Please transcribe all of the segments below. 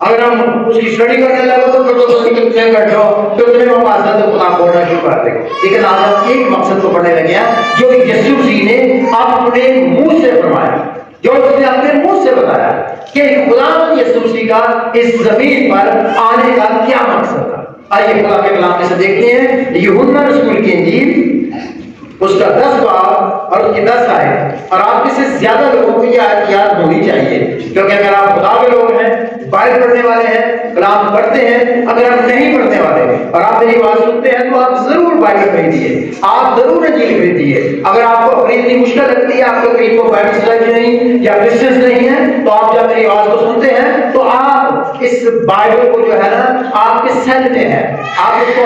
اگر ہم اس کی اسٹڈی کرنے لگے تو بیٹھ جاؤ تو اتنے مقاصد خدا بولنا شروع کر دیں. لیکن آج ہم ایک مقصد کو پڑھنے لگے ہیں جو یسوع مسیح نے اپنے منہ سے فرمایا، جو اس نے اپنے منہ سے بتایا کہ خدا یسوع مسیح کا اس زمین پر آنے کا کیا مقصد تھا. آئیے خدا کے کلام میں سے دیکھتے ہیں یوحنا رسول کی انجیل اس کا 10 باب اور اس کی 10 آیت. اور آپ میں سے زیادہ لوگوں کو یہ آیت یاد ہونی چاہیے، کیونکہ اگر آپ خدا کے لوگ ہیں، بائبل پڑھنے والے ہیں، کلام پڑھتے ہیں، اگر آپ نہیں پڑھنے والے اور آپ میری بات سنتے ہیں تو آپ ضرور بائبل خریدیے، آپ ضرور انجیل خریدیے. اگر آپ کو خریدنی مشکل لگتی ہے، آپ کے قریب کو بائبل اسٹڈی نہیں یا کرسچنز نہیں ہے، تو آپ جب میری آواز کو سنتے ہیں تو آپ اس بائبل کو جو ہے نا آپ کے سیل میں ہے، آپ اس کو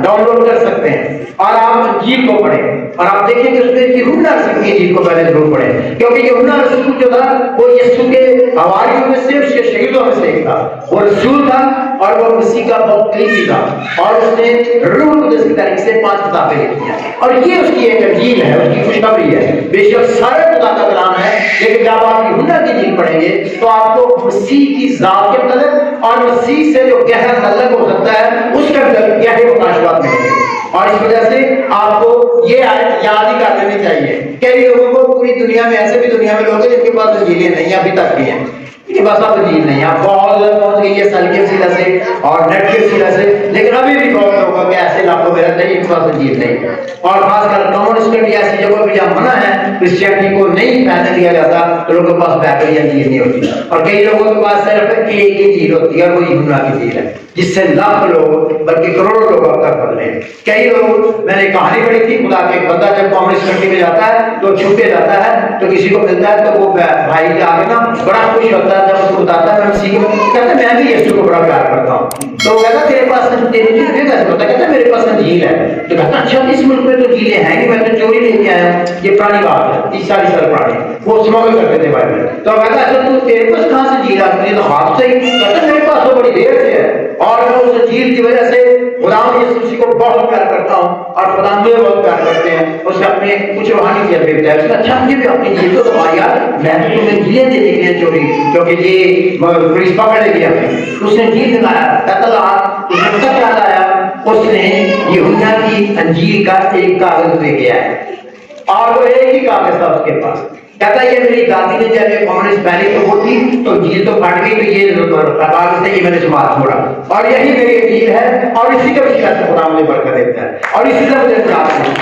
ڈاؤن لوڈ کر سکتے ہیں اور آپ انجیل کو پڑھیں اور آپ دیکھیں کہ اس میں یوحنا رسول کی انجیل کو پہلے ضرور پڑھیں، کیونکہ یوحنا رسول جو تھا وہ یسوع کے حواریوں میں سے، اس کے شہیدوں میں سے ایک تھا. وہ رسول تھا اور وہ مسیح کا بہت قریبی تھا اور اس نے روح القدس کی طریق سے 5 کتابیں لکھی ہیں اور یہ اس کی ایک انجیل ہے، اس کی خوشخبری ہے. بے شک سارے خدا کا کلام ہے، لیکن جب آپ یوحنا کی انجیل پڑھیں گے تو آپ کو مسیح کی ذات کے متعلق اور مسیح سے جو گہرا تعلق ہو سکتا ہے اس کے متعلق گہرے مکاشفات ملیں گے. اور اس وجہ سے آپ کو یہ آیت یاد ہی کر لینی چاہیے. کئی لوگوں کو پوری دنیا میں، ایسے بھی دنیا میں لوگ ہیں جن کے پاس انجیلیں نہیں ہیں، ابھی تک بھی ہیں، ان کے پاس اب انجیل نہیں ہے. آپ بہت زیادہ پہنچ گئی ہے سل کے وسیلہ سے اور نیٹ کے وسیلہ سے، لیکن ابھی بھی بہت لوگوں کے ایسے علاقوں میں رہتے ہیں جن کے پاس انجیل نہیں. اور خاص کر کمیونسٹ بھی ایسی جگہوں پہ جہاں منع ہے کرسچینٹی کو نہیں پہننے دیا جاتا تو لوگوں کے پاس بائبل یا انجیل نہیں ہوتی. اور کئی لوگوں کے پاس صرف ایک ہی انجیل ہوتی ہے، وہ یوحنا کی انجیل ہے جس سے لاکھ لوگ بلکہ کروڑوں لوگ اب تک بدلے. کئی لوگ، میں نے کہانی پڑھی تھی، خدا کے ایک بندہ جب کمیونسٹ کنٹری میں جاتا ہے تو چھپے جاتا ہے تو کسی کو ملتا ہے تو وہ بھائی آگے نا بڑا خوش ہوتا ہے جب اس کو بتاتا ہے میں مسیح کو، کہتا ہے میں بھی یسوع کو بڑا پیار کرتا ہوں. تو وہ کہتا ہے تیرے پاس تیری کیسے پتا؟ کہتا ہے میرے پاس انجیل ہے. تو کہتا ہے اچھا اس ملک میں تو انجیلیں ہیں کہ میں تو چوری لے کے آیا ہوں. یہ پرانی بات ہے، 30-40 سال پرانی، وہ اسمگل کرتے تھے بائبل. تو کہتا ہے اچھا تو تیرے پاس کہاں سے انجیل آتی ہے؟ تو ہاتھ سے ہی. کہتا ہے میرے پاس تو بڑی دیر سے ہے اور میں اس انجیل کی وجہ سے خدا یسوع مسیح کو بہت پیار کرتا ہوں اور خدا مجھے بہت پیار کرتے ہیں. اس نے اپنے کچھ روحانی تجربے بتائے. اس نے اچھا مجھے بھی اپنی انجیل تو دبا یار، میں تو تمہیں انجیلیں دے دی ہیں چوری، کیونکہ یہ پولیس پکڑ لے گی ہمیں. اس نے انجیل دلایا. کہتا تھا کیا لایا؟ اس نے یوحنا کی انجیل کا ایک کاغذ دے گیا ہے اور وہ ایک ہی کاغذ تھا اس کے پاس. کہتا ہے یہ میری دادی نے جب یہ کمیونسٹ پہلی تو وہ تھی تو انجیل تو پھٹ گئی، تو یہ کاغذ سے یہ میں نے سماعت چھوڑا اور یہی میری انجیل ہے اور اسی کا وسیلہ سے خدا مجھے برکت دیتا ہے اور اسی سے مجھے نجات ہے.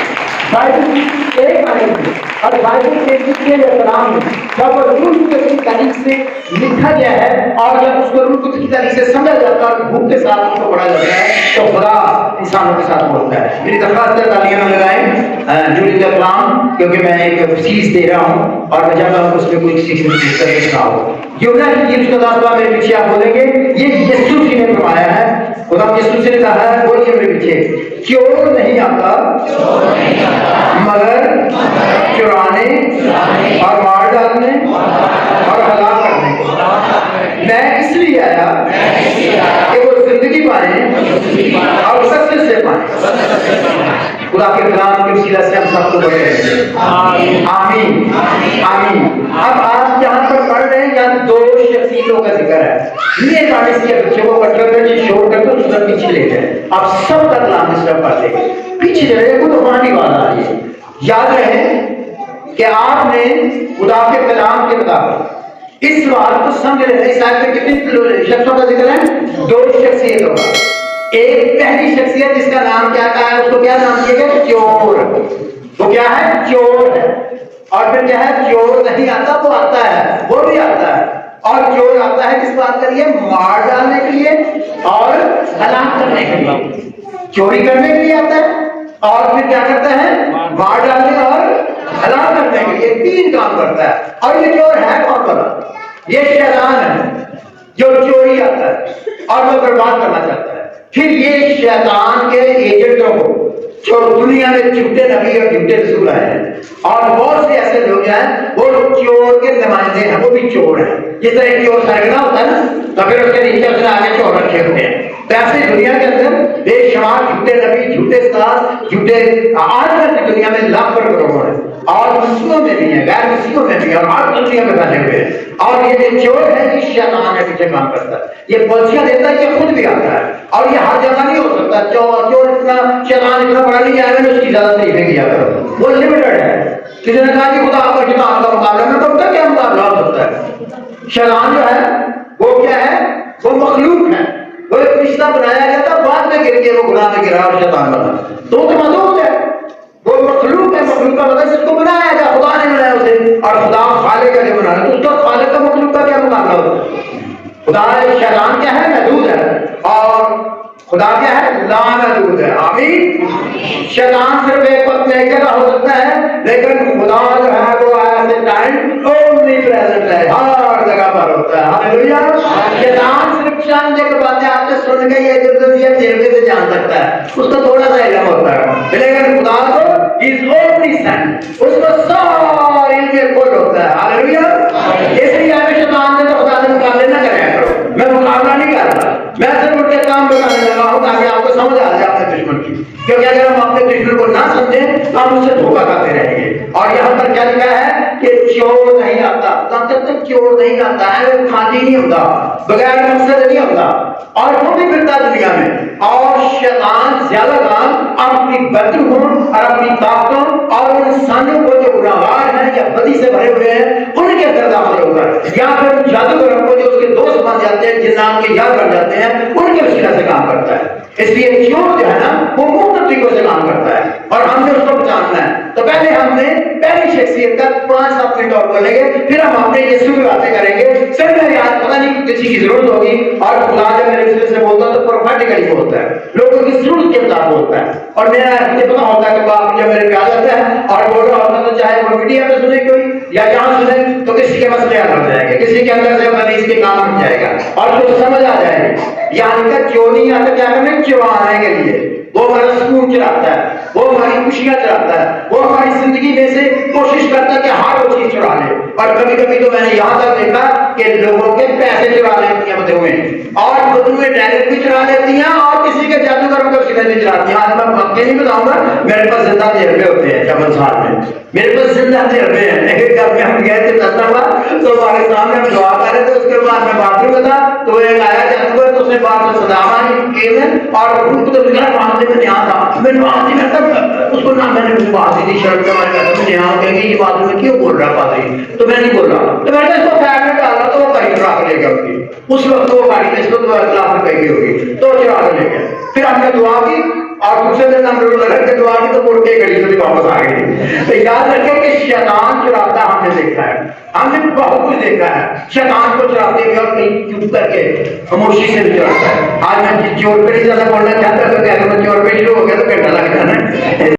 بائبل ایک آیت ہے اور بائبل کے کتنے کلام ہے جب وہ روح القدس کی طریق سے لکھا گیا ہے اور جب اس کو روح القدس کی طریق سے سمجھا جاتا ہے اور بھوک کے ساتھ اس کو پڑھا جاتا ہے تو خدا انسانوں کے ساتھ بولتا ہے. میری درخواست ہے تعلیمیں لگائیں جو کلام، کیونکہ میں ایک فیس دے رہا ہوں اور میں چاہتا ہوں اس میں کوئی سیکھنا ہو. یوحنا کی انجیل کا 10 باب میرے پیچھے آپ بولیں گے یہ یسوع مسیح نے فرمایا ہے. خدا یسوع سے نے کہا ہے، بولیے میرے پیچھے، چور نہیں آتا مگر چرانے اور مار ڈالنے اور ہلاک کرنے. میں اس لیے آیا کہ وہ زندگی پائیں اور سچ سے پائیں. خدا کے کلام کے وسیلہ سے ہم سب کو بچائیں. آمین آمین. اب آپ جہاں پر پڑھ رہے ہیں یہاں 2 شخصیتوں کا ذکر ہے. یہ کہانی سے بچوں کو کٹ کر کے شور کر کے اس پیچھے لے جائیں. آپ سب کا کلام اس طرف پڑھ لیں، پیچھے چلے جائیں. کوئی روحانی بات آ رہی ہے. یاد رہے کہ آپ نے خدا کے کلام کے مطابق اس بات کو سمجھ رہے ہیں. اس آیت میں کتنی شخصوں کا ذکر ہے؟ 2 شخصیتوں کا. ایک پہلی شخصیت جس کا نام کیا کہا ہے، اس کو کیا نام دیا گیا؟ چور. وہ کیا ہے؟ چور ہے. اور پھر کیا ہے؟ چور نہیں آتا، وہ آتا ہے، وہ بھی آتا ہے. اور چور آتا ہے کس بات کے لیے؟ مار ڈالنے کے لیے اور ہلاک کرنے کے لیے. چوری کرنے کے لیے آتا ہے اور پھر کیا کرتا ہے؟ مار ڈالنے اور ہلاک کرنے کے لیے 3 کام کرتا ہے. اور یہ چور ہے کون بنا؟ یہ شیطان ہے جو چوری آتا ہے اور وہ برباد کرنا چاہتا ہے. پھر یہ شیطان کے ایجنٹوں کو جو دنیا میں جھوٹے نبی اور جھوٹے رسول آئے ہیں اور بہت سے ایسے لوگ ہیں وہ چور کے نمائندے ہیں، وہ بھی چور ہیں. جس طرح ایک چور سرگنا ہوتا ہے نا تو پھر اس کے نیچے اس نے آگے چور رکھے ہوئے ہیں. ایسے دنیا کے اندر بے شمار جھوٹے نبی، جھوٹے استاد، جھوٹے آج کل کی دنیا میں لاکھ پر کروڑوں ہیں. اور مسیحوں میں بھی ہیں، غیر مسیحوں میں بھی ہیں، اور ہر دنیا میں پھیلے ہوئے ہیں. اور یہ جو چور ہے یہ شیطان ہے پیچھے کام کرتا ہے، یہ پولیسیاں دیتا ہے، یہ خود بھی آتا ہے، اور یہ ہر جگہ نہیں ہو سکتا. چور اتنا شیطان اتنا بڑا نہیں آئے گا اس کی زیادہ تعریفیں کیا کرو، وہ لمیٹڈ ہے. کسی نے کہا کہ خدا کا شیطان کا مقابلہ میں تو کیا مقابلہ ہو سکتا ہے؟ شیطان جو ہے وہ کیا ہے؟ وہ مخلوق ہے، وہ ایک رشتہ بنایا گیا تھا، بعد میں گر کے وہ گناہ میں گرا اور شیطان بنا. تو وہ مخلوق ہے، وہ مخلوق ہے. مخلوق کا مطلب جس کو بنایا گیا، خدا نے بنایا اسے، اور خدا خالق کا جو بنایا تو اس کا خالق کا مخلوق کا کیا مقابلہ ہوتا ہے؟ خدا شیطان کیا ہے؟ محدود ہے، اور خدا کیا ہے؟ لا محدود ہے. آمین. شیطان صرف ایک وقت میں ایک جگہ ہو سکتا ہے، لیکن خدا جو ہے وہ ایسے ٹائم اونلی پریزنٹ ہے، ہر جگہ پر ہوتا ہے. ہاللیلویا. شیطان صرف چند ایک باتیں آپ سے سن کے یہ جلدی سے جان سکتا ہے، اس کو تھوڑا سا علم ہوتا ہے، لیکن خدا کو از اونلی سینٹ، اس کو سارے علم کھول ہوتا ہے. ہاللیلویا. اس لیے ہمیں شیطان نے تو خدا سے مقابلے نہ کرے کرو، میں مقابلہ نہیں کر رہا، میں صرف ان کے کام بتانے لگا ہوں تاکہ آپ کو سمجھ آ جائے اپنے دشمن کی. کیونکہ اگر ہم اپنے دشمن کو نہ سمجھیں تو ہم اس سے دھوکہ کھاتے رہیں گے. اور یہاں پر کیا لکھا ہے کہ چور نہیں آتا، جب تک چور نہیں آتا ہے وہ خالی نہیں ہوتا، بغیر مقصد نہیں ہوتا، اور وہ بھی پھرتا دنیا میں. اور شیطان زیادہ کام اپنی بدروں اور اپنی طاقتوں اور ان انسانوں کو جو گناہگار ہیں یا بدی سے بھرے ہوئے ہیں ان کے اندر داخل ہو کر، یا پھر جادوگروں کو جو اس کے دوست بن جاتے ہیں، جنات کے یاد بن جاتے ہیں، ان کے وسیلہ سے کام کرتا ہے. اس لیے چور جو ہے نا وہ مختلف طریقوں سے کام کرتا ہے، اور ہم نے اس کو پہچاننا ہے. تو پہلے ہم نے پہلی شخصیت کا 5-7 منٹ اور بولیں گے، پھر ہم اپنے یسوع کی باتیں کریں گے. سر میں یاد پتہ نہیں کسی کی ضرورت ہوگی، اور خدا جب میرے وسیلے سے بولتا ہے تو پروفیٹیکلی بولتا ہے، لوگوں کی ضرورت کے مطابق بولتا ہے. اور میرا مجھے پتا ہوتا ہے کہ باپ جب میرے پہ آ جاتا ہے اور بول رہا ہوتا ہے تو چاہے وہ میڈیا میں سنے کوئی یا جہاں سنے تو کسی کے مسئلے حل ہو جائے گا، کسی کے اندر سے مریض کے کام ہو جائے گا اور تو سمجھ آ جائے گی. یعنی کہ چوری یا تو کیا کرنا چرانے کے لیے، وہ ہمارا سکون چراتا ہے، وہ ہماری خوشیاں چراتا ہے، وہ ہماری زندگی میں سے کوشش کرتا ہے کہ ہر وہ چیز چرا لے. اور کبھی کبھی تو میں نے یہاں تک دیکھا کہ لوگوں کے پیسے چرا لیتی ہیں بدویں، اور بدویں ڈائریکٹ بھی چرا لیتی ہیں اور کسی کے جادوگروں کو سلے بھی چراتی ہیں. آج میں واقعی نہیں بتاؤں گا، میرے پاس زندہ تجربے ہوتے ہیں جبل سال میں، میرے پاس زندہ تجربے ہیں. لیکن جب میں ہم گئے تھے تھا تو ہمارے سامنے ہم دعا کر رہے تھے، اس کے بعد میں باتھ روم میں تھا تو ایک آیا جادوگر، تو اس نے بات میں صدا ماری کی اور ان کو تو واسطے میں یہاں تھا، میں واسطے میں تب اس کو نہ میں نے اس بات دی شرط کا میں یہاں کہ یہ بات میں کیوں بول رہا پادری، تو میں نہیں بول رہا، تو میں نے اس کو فیل میں ڈالا تو وہ کہیں چرا کے لے گیا اس کی. اس وقت وہ گاڑی اس کو تو ₹1,00,000 کی ہوگی تو چرا کے لے گیا. پھر ہم نے دعا کی اور دوسرے دن ہم لوگ رکھ کے دعا کی تو مڑ کے گھڑی سے بھی واپس آ گئی. تو یاد رکھیں کہ شیطان چراتا ہم نے دیکھا ہے، ہم نے بہت کچھ دیکھا ہے شیطان کو چراتے ہوئے، اور کہیں چپ کر کے خاموشی سے بھی چراتا ہے. آج میں چور پہ نہیں زیادہ بولنا چاہتا کہ اگر میں چور